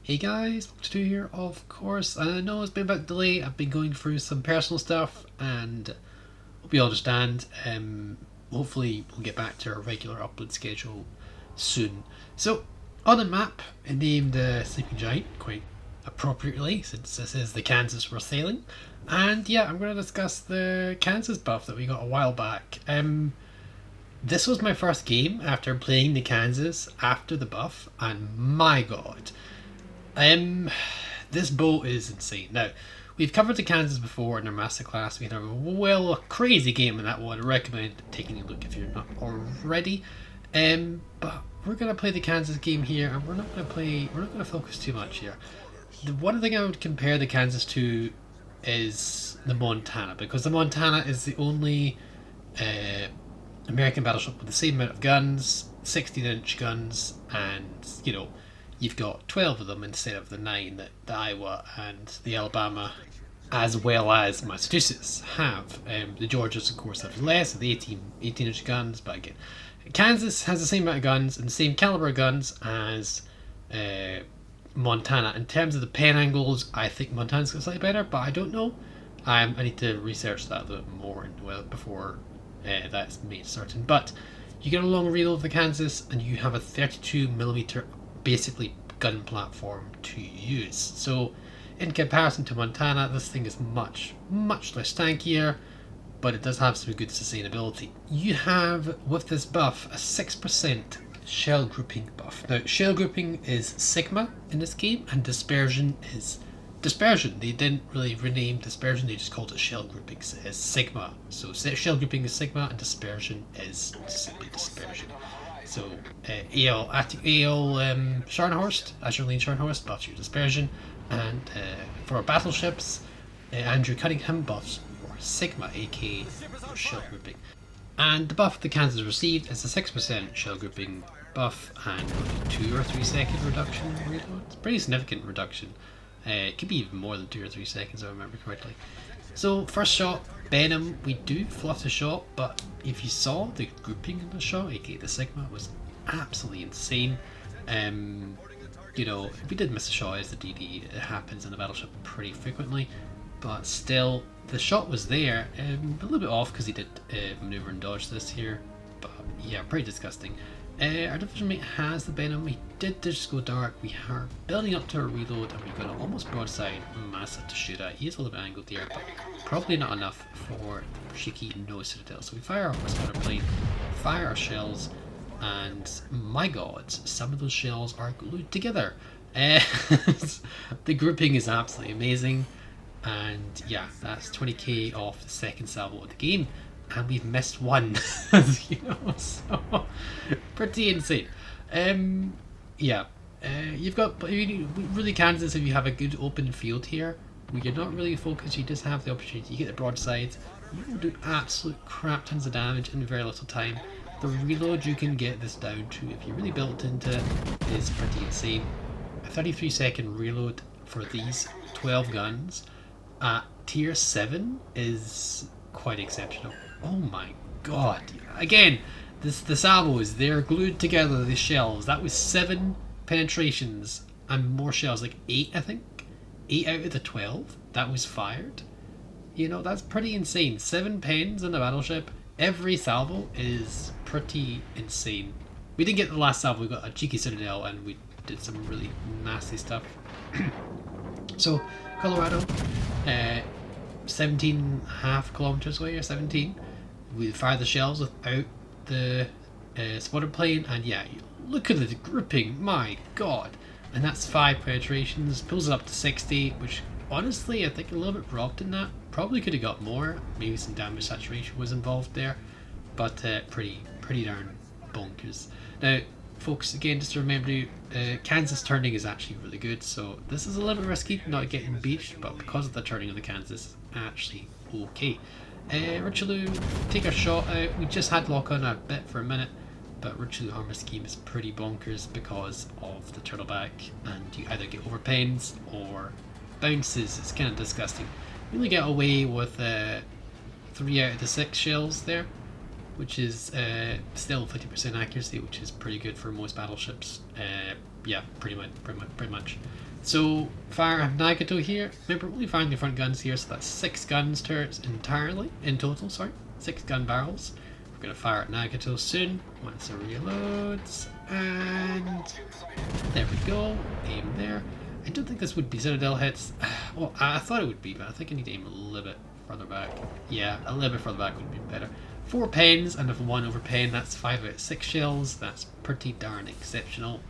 Hey guys, Stu here, of course. I know it's been a bit delay. I've been going through some personal stuff and hope you understand. Hopefully we'll get back to our regular upload schedule soon. So, on the map, named Sleeping Giant, quite appropriately, since this is the Kansas we're sailing. And yeah, I'm going to discuss the Kansas buff that we got a while back. This was my first game after playing the Kansas after the buff, and my god, this boat is insane. Now, we've covered the Kansas before in our masterclass. We had a crazy game in that one. I recommend taking a look if you're not already. But we're gonna play the Kansas game here, and we're not gonna focus too much here. The one thing I would compare the Kansas to is the Montana, because the Montana is the only American battleship with the same amount of guns, 16-inch guns, and you've got 12 of them instead of the 9 that the Iowa and the Alabama, as well as Massachusetts, have. The Georgias, of course, have less, the 18-inch guns, but again, Kansas has the same amount of guns and the same caliber of guns as Montana. In terms of the pen angles, I think Montana's got slightly better, but I don't know. I need to research that a little bit more before that's made certain. But you get a long reload of the Kansas, and you have a 32mm basically gun platform to use. So in comparison to Montana, this thing is much less tankier, but it does have some good sustainability. You have, with this buff, a 6% shell grouping buff. Now, shell grouping is Sigma in this game, and dispersion is dispersion. They didn't really rename dispersion, they just called it shell grouping as Sigma. So shell grouping is Sigma, and dispersion is simply dispersion. So AL Scharnhorst, Asherleen Scharnhorst buffs your dispersion, and for battleships, Andrew Cunningham buffs your Sigma, aka your shell grouping. And the buff the Kansas received is a 6% shell grouping buff and a 2 or 3 second reduction in reload. It's a pretty significant reduction. It could be even more than 2 or 3 seconds if I remember correctly. So first shot, Benham, we do fluff the shot, but if you saw the grouping in the shot, aka the Sigma, was absolutely insane. If we did miss a shot as the DD, it happens in a battleship pretty frequently, but still, the shot was there. A little bit off because he did maneuver and dodge this here, but yeah, pretty disgusting. Our division mate has the Benham. We did just go dark. We are building up to a reload, and we've got an almost broadside Massa to shoot at. He is a little bit angled here, but probably not enough for cheeky no citadel. So we fire off our spotter plane, fire our shells, and my god, some of those shells are glued together. The grouping is absolutely amazing, and yeah, that's 20k off the second salvo of the game. And we've missed one, so pretty insane. You've got really Kansas if you have a good open field here, where you're not really focused, you just have the opportunity, you get the broadsides, you will do absolute crap tons of damage in very little time. The reload you can get this down to, if you really built into it, is pretty insane. A 33-second reload for these 12 guns at tier 7 is quite exceptional. Oh my god. Again, the salvos, they're glued together, the shells. That was 7 penetrations and more shells, like 8 I think. 8 out of the 12 that was fired. That's pretty insane. 7 pens in a battleship. Every salvo is pretty insane. We didn't get the last salvo, we got a cheeky citadel and we did some really nasty stuff. So, Colorado, 17.5 kilometers away, or 17. We fire the shells without the spotter plane, and yeah, look at the grouping, my god. And that's 5 penetrations, pulls it up to 60, which honestly I think a little bit robbed in that. Probably could have got more, maybe some damage saturation was involved there, but pretty darn bonkers. Now folks, again, just to remember, Kansas turning is actually really good, so this is a little bit risky not getting beached, but because of the turning of the Kansas, actually okay. Richelieu, take a shot out. We just had lock on a bit for a minute, but Richelieu armor scheme is pretty bonkers because of the turtleback, and you either get overpens or bounces. It's kind of disgusting. We only get away with 3 out of the 6 shells there, which is still 50% accuracy, which is pretty good for most battleships. Yeah, pretty much. So fire Nagato here. Remember, we're only firing the front guns here, so that's 6 guns turrets entirely in total. Sorry, 6 gun barrels. We're gonna fire at Nagato soon once it reloads, and there we go. Aim there. I don't think this would be Citadel hits. Well, I thought it would be, but I think I need to aim a little bit further back. Yeah, a little bit further back would be better. 4 pens, and if 1 over pen, that's 5 out of 6 shells. That's pretty darn exceptional.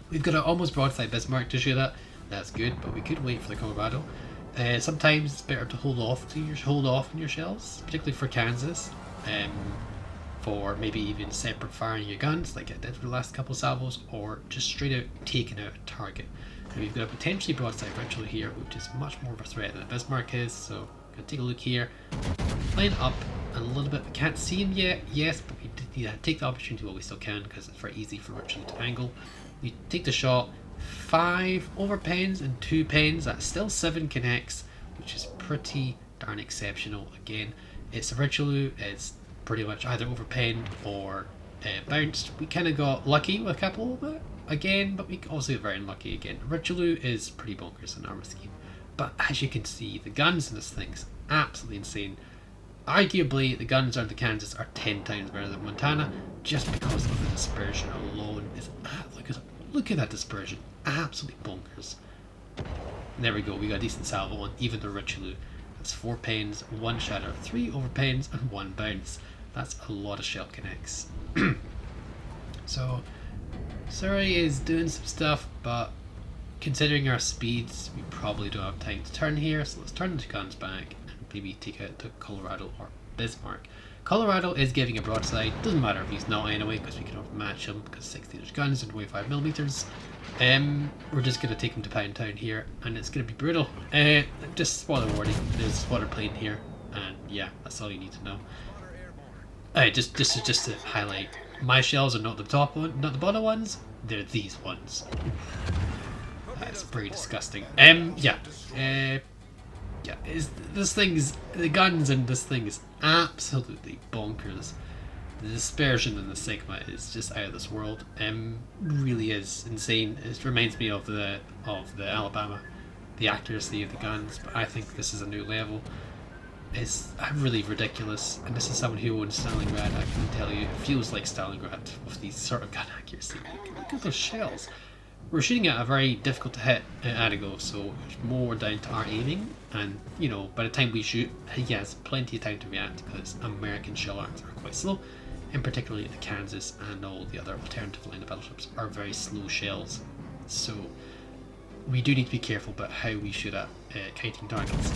We've got an almost broadside Bismarck to shoot at. That's good, but we could wait for the Colorado. Sometimes it's better to hold off on your shells, particularly for Kansas. For maybe even separate firing your guns, like I did for the last couple of salvos, or just straight out taking out a target. And we've got a potentially broadside ritual here, which is much more of a threat than a Bismarck is. So gonna take a look here. Line up a little bit. We can't see him yet, yes, but we take the opportunity while we still can, because it's very easy for ritual to angle. We take the shot. 5 over pens and 2 pens. That's still 7 connects, which is pretty darn exceptional. Again, it's a ritual. It's pretty much either overpenned or bounced. We kind of got lucky with a couple of it again, but we also got very unlucky again. Ritual is pretty bonkers in armor scheme, but as you can see, the guns in this thing's absolutely insane. Arguably, the guns on the Kansas are 10 times better than Montana, just because of the dispersion alone. Look at that dispersion, absolutely bonkers. And there we go, we got a decent salvo on even the Ritual. That's 4 pens, 1 shatter, 3 over pens, and 1 bounce. That's a lot of shell connects. So, Surrey is doing some stuff, but considering our speeds, we probably don't have time to turn here, so let's turn the guns back and maybe take out the Colorado or Bismarck. Colorado is giving a broadside, doesn't matter if he's not anyway, because we can match him, because 60-inch guns and 25mm. We're just going to take him to Pound Town here, and it's going to be brutal. Just spoiler warning, there's a spotter plane here, and yeah, that's all you need to know. Just to highlight, my shells are not the top one, not the bottom ones, they're these ones. That's pretty disgusting. The guns in this thing is absolutely bonkers. The dispersion in the Sigma is just out of this world. Really is insane. It reminds me of the Alabama, the accuracy of the guns, but I think this is a new level. It's really ridiculous, and this is someone who owns Stalingrad. I can tell you, it feels like Stalingrad with these sort of gun accuracy. Look at those shells. We're shooting at a very difficult to hit Adigo, so it's more down to our aiming, and you know, by the time we shoot, he has plenty of time to react, because American shell arcs are quite slow, and particularly the Kansas and all the other alternative line of battleships are very slow shells. So we do need to be careful about how we shoot at kiting targets.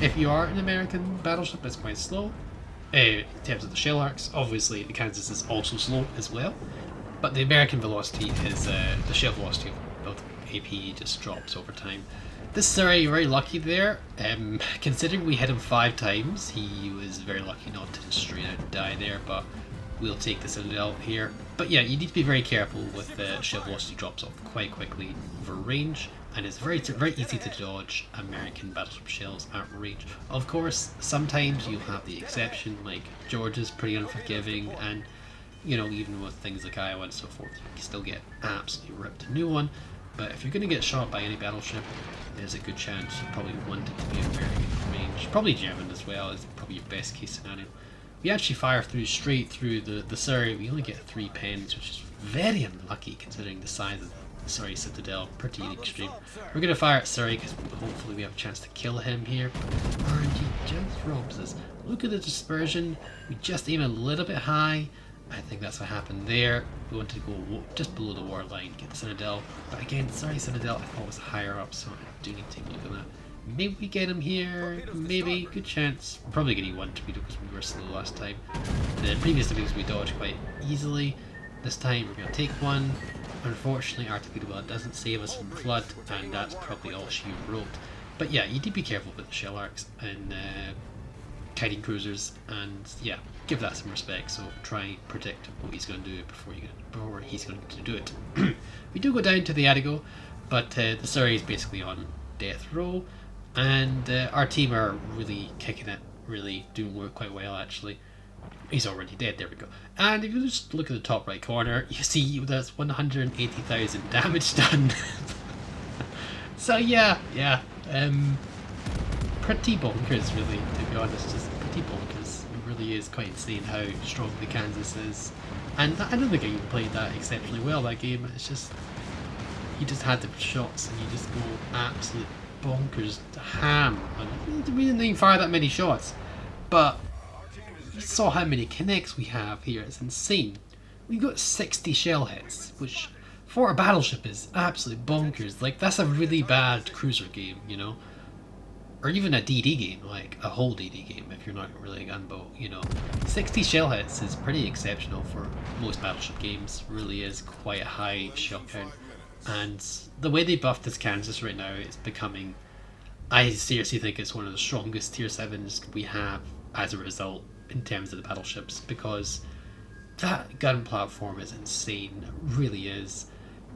If you are an American battleship, it's quite slow in terms of the shell arcs. Obviously the Kansas is also slow as well, but the American velocity is the shell velocity of AP just drops over time. This Surrey, very lucky there. Considering we hit him 5 times, he was very lucky not to just straight out die there, but we'll take the Citadel here. But yeah, you need to be very careful with the shell velocity drops off quite quickly over range, and it's very easy to dodge American battleship shells at range. Of course, sometimes you'll have the exception, like Georgia's pretty unforgiving, and you know, even with things like Iowa and so forth, you can still get absolutely ripped a new one. But if you're going to get shot by any battleship, there's a good chance you probably want it to be American range. Probably German as well is probably your best case scenario. We actually fire straight through the Surrey. We only get 3 pens, which is very unlucky considering the size of the Surrey Citadel. Pretty extreme. We're going to fire at Surrey because hopefully we have a chance to kill him here. RNG just robs us. Look at the dispersion. We just aim a little bit high. I think that's what happened there. We wanted to go just below the war line, get the Citadel. But again, Surrey Citadel I thought was higher up, so I do need to take a look at that. Maybe we get him here, maybe, good chance. We're probably getting 1 torpedo because we were slow last time. The previous torpedoes we dodged quite easily. This time we're going to take 1. Unfortunately, our torpedo well doesn't save us from flood, and that's probably all she wrote. But yeah, you need to be careful with the shell arcs and kiting cruisers, and yeah, give that some respect. So try and predict what he's going to do before he's going to do it. We do go down to the Adigo, but the Surrey is basically on death row. And our team are really kicking it, really doing quite well actually. He's already dead, there we go. And if you just look at the top right corner, you see there's 180,000 damage done. So yeah, pretty bonkers really, to be honest, just pretty bonkers. It really is quite insane how strong the Kansas is. And I don't think I even played that exceptionally well, that game. It's just, you just had the shots and you just go absolute bonkers ham. And we didn't even fire that many shots. But you saw how many connects we have here, it's insane. We've got 60 shell hits, which for a battleship is absolute bonkers. Like, that's a really bad cruiser game, you know? Or even a DD game, like a whole DD game if you're not really a gunboat, you know. 60 shell hits is pretty exceptional for most battleship games, really is quite a high shell count. And the way they buffed this Kansas right now, it's becoming, I seriously think it's one of the strongest tier 7s we have as a result in terms of the battleships, because that gun platform is insane, it really is.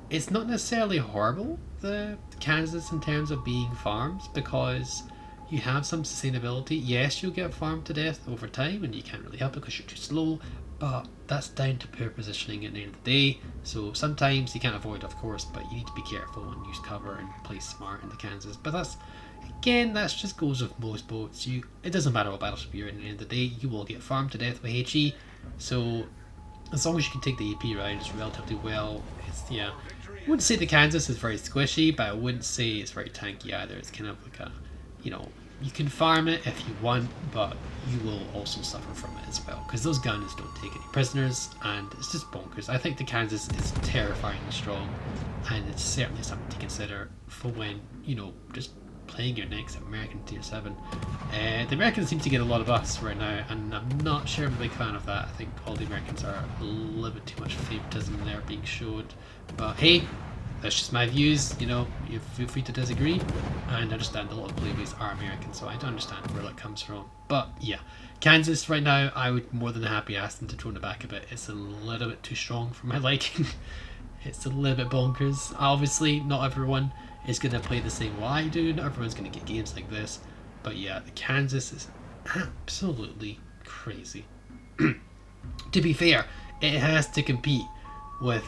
It's not necessarily horrible, the Kansas, in terms of being farms, because you have some sustainability. Yes, you'll get farmed to death over time and you can't really help it because you're too slow, but that's down to poor positioning at the end of the day. So sometimes you can't avoid, of course, but you need to be careful and use cover and play smart in the Kansas. But that's, again, that just goes with most boats. It doesn't matter what battleship you're in, at the end of the day, you will get farmed to death with HE. So as long as you can take the AP rounds relatively well, I wouldn't say the Kansas is very squishy, but I wouldn't say it's very tanky either. It's kind of like a, you can farm it if you want, but you will also suffer from it as well, because those guns don't take any prisoners, and it's just bonkers. I think the Kansas is terrifyingly strong, and it's certainly something to consider for when, just playing your next American tier 7. The Americans seem to get a lot of us right now, and I'm not sure I'm a big fan of that. I think all the Americans are a little bit too much favoritism there being showed. But hey, that's just my views, you feel free to disagree. And I understand a lot of playways are American, so I don't understand where that comes from. But yeah, Kansas right now, I would more than happy ask them to tone it back a bit. It's a little bit too strong for my liking. It's a little bit bonkers. Obviously, not everyone is going to play the same way I do. Not everyone's going to get games like this. But yeah, the Kansas is absolutely crazy. To be fair, it has to compete with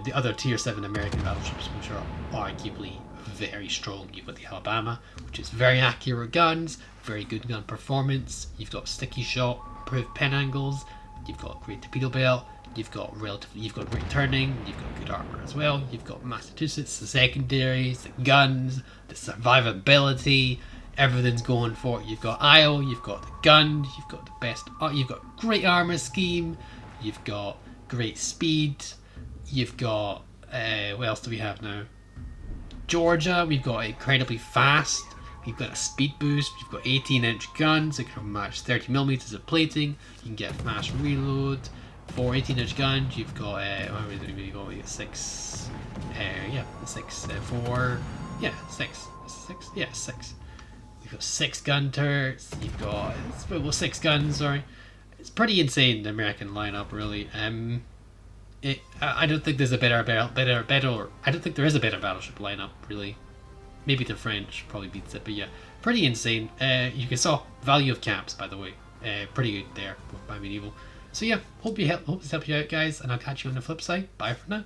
the other tier 7 American battleships, which are arguably very strong. You've got the Alabama, which is very accurate guns, very good gun performance. You've got sticky shot, improved pen angles. You've got great torpedo belt. You've got great turning. You've got good armor as well. You've got Massachusetts, the secondaries, the guns, the survivability. Everything's going for it. You've got Io. You've got the gun. You've got the best. You've got great armor scheme. You've got great speed. You've got what else do we have now? Georgia. We've got incredibly fast. We've got a speed boost. We've got 18-inch guns that can match 30mm of plating. You can get fast reload. 4 18-inch guns. You've got we got 6. We've got 6 gun turrets. You've got 6 guns. Sorry, it's pretty insane, the American lineup, really. I don't think there's a better. I don't think there is a better battleship lineup, really. Maybe the French probably beats it, but yeah, pretty insane. You can saw value of caps, by the way. Pretty good there by medieval. So yeah, hope this helped you out, guys, and I'll catch you on the flip side. Bye for now.